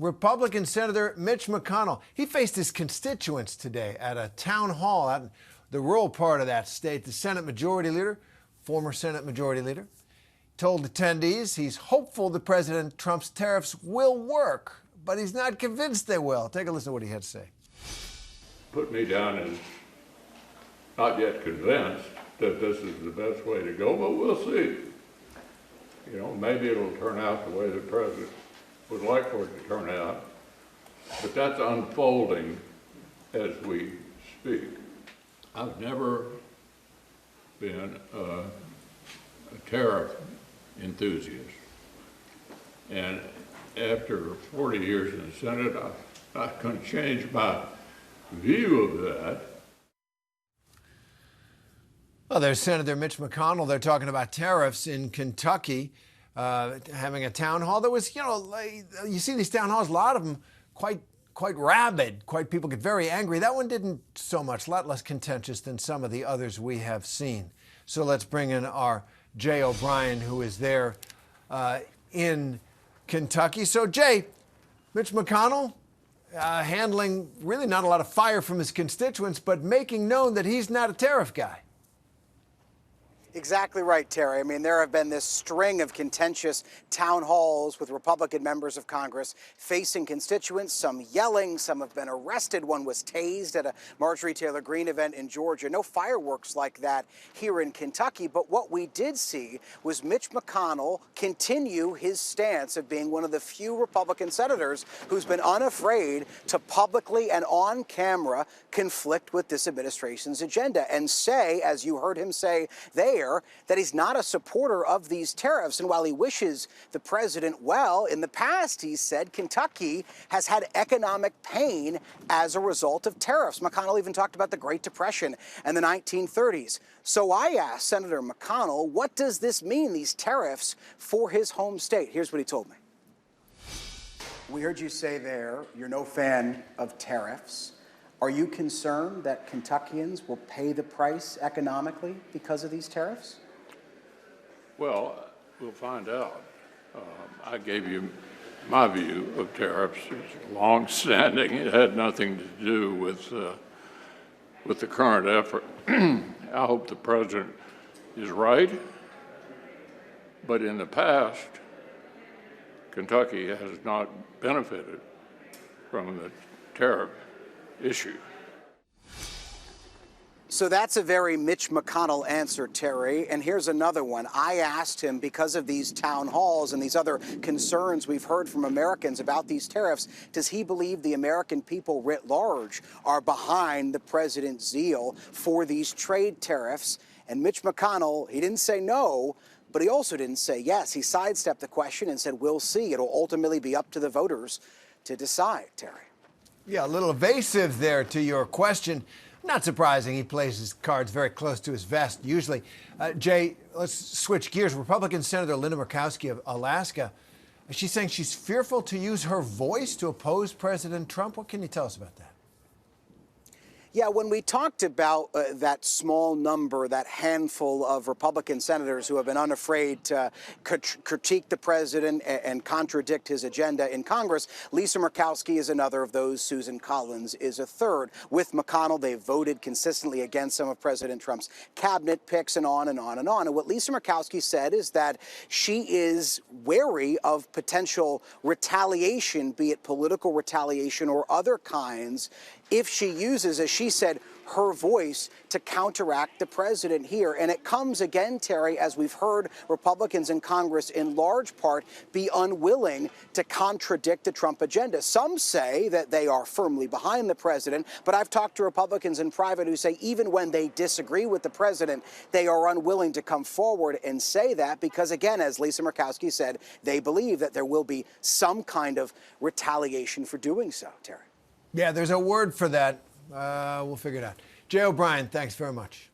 Republican Senator Mitch McConnell, he faced his constituents today at a town hall out in the rural part of that state. The Senate Majority Leader, former Senate Majority Leader, told attendees he's hopeful that President Trump's tariffs will work, but he's not convinced they will. Take a listen to what he had to say. Put me down as not yet convinced that this is the best way to go, but we'll see. You know, maybe it'll turn out the way the president would like for it to turn out, but that's unfolding as we speak. I've never been a tariff enthusiast, and after 40 years in the Senate, I can change my view of that. Well, there's Senator Mitch McConnell. They're talking about tariffs in Kentucky, having a town hall that was, you see these town halls, a lot of them quite rabid. People get very angry. That one didn't so much, a lot less contentious than some of the others we have seen. So let's bring in our Jay O'Brien, who is there in Kentucky. So, Jay, Mitch McConnell handling really not a lot of fire from his constituents, but making known that he's not a tariff guy. Exactly right, Terry. I mean, there have been this string of contentious town halls with Republican members of Congress facing constituents, some yelling, some have been arrested. One was tased at a Marjorie Taylor Greene event in Georgia. No fireworks like that here in Kentucky. But what we did see was Mitch McConnell continue his stance of being one of the few Republican senators who's been unafraid to publicly and on camera conflict with this administration's agenda and say, as you heard him say there, that he's not a supporter of these tariffs. And while he wishes the president well, in the past, he said Kentucky has had economic pain as a result of tariffs. McConnell even talked about the Great Depression and the 1930s. So I asked Senator McConnell, what does this mean, these tariffs, for his home state? Here's what he told me. We heard you say there you're no fan of tariffs. Are you concerned that Kentuckians will pay the price economically because of these tariffs? Well, we'll find out. I gave you my view of tariffs. It's long-standing. It had nothing to do with the current effort. I hope the president is right, but in the past, Kentucky has not benefited from the tariff issue. So that's a very Mitch McConnell answer, Terry. And here's another one. I asked him, because of these town halls and these other concerns we've heard from Americans about these tariffs, does he believe the American people writ large are behind the president's zeal for these trade tariffs? And Mitch McConnell, he didn't say no, but he also didn't say yes. He sidestepped the question and said, we'll see. It'll ultimately be up to the voters to decide, Terry. Yeah, a little evasive there to your question. Not surprising. He plays his cards very close to his vest, usually. Jay, let's switch gears. Republican Senator Linda Murkowski of Alaska, she's saying she's fearful to use her voice to oppose President Trump. What can you tell us about that? Yeah, when we talked about that small number, that handful of Republican senators who have been unafraid to critique the president and contradict his agenda in Congress, Lisa Murkowski is another of those. Susan Collins is a third. With McConnell, they've voted consistently against some of President Trump's cabinet picks and on and on and on. And what Lisa Murkowski said is that she is wary of potential retaliation, be it political retaliation or other kinds, if she uses, as she said, her voice to counteract the president here. And it comes again, Terry, as we've heard Republicans in Congress in large part be unwilling to contradict the Trump agenda. Some say that they are firmly behind the president, but I've talked to Republicans in private who say even when they disagree with the president, they are unwilling to come forward and say that because, again, as Lisa Murkowski said, they believe that there will be some kind of retaliation for doing so, Terry. Yeah, there's a word for that. We'll figure it out. Jay O'Brien, thanks very much.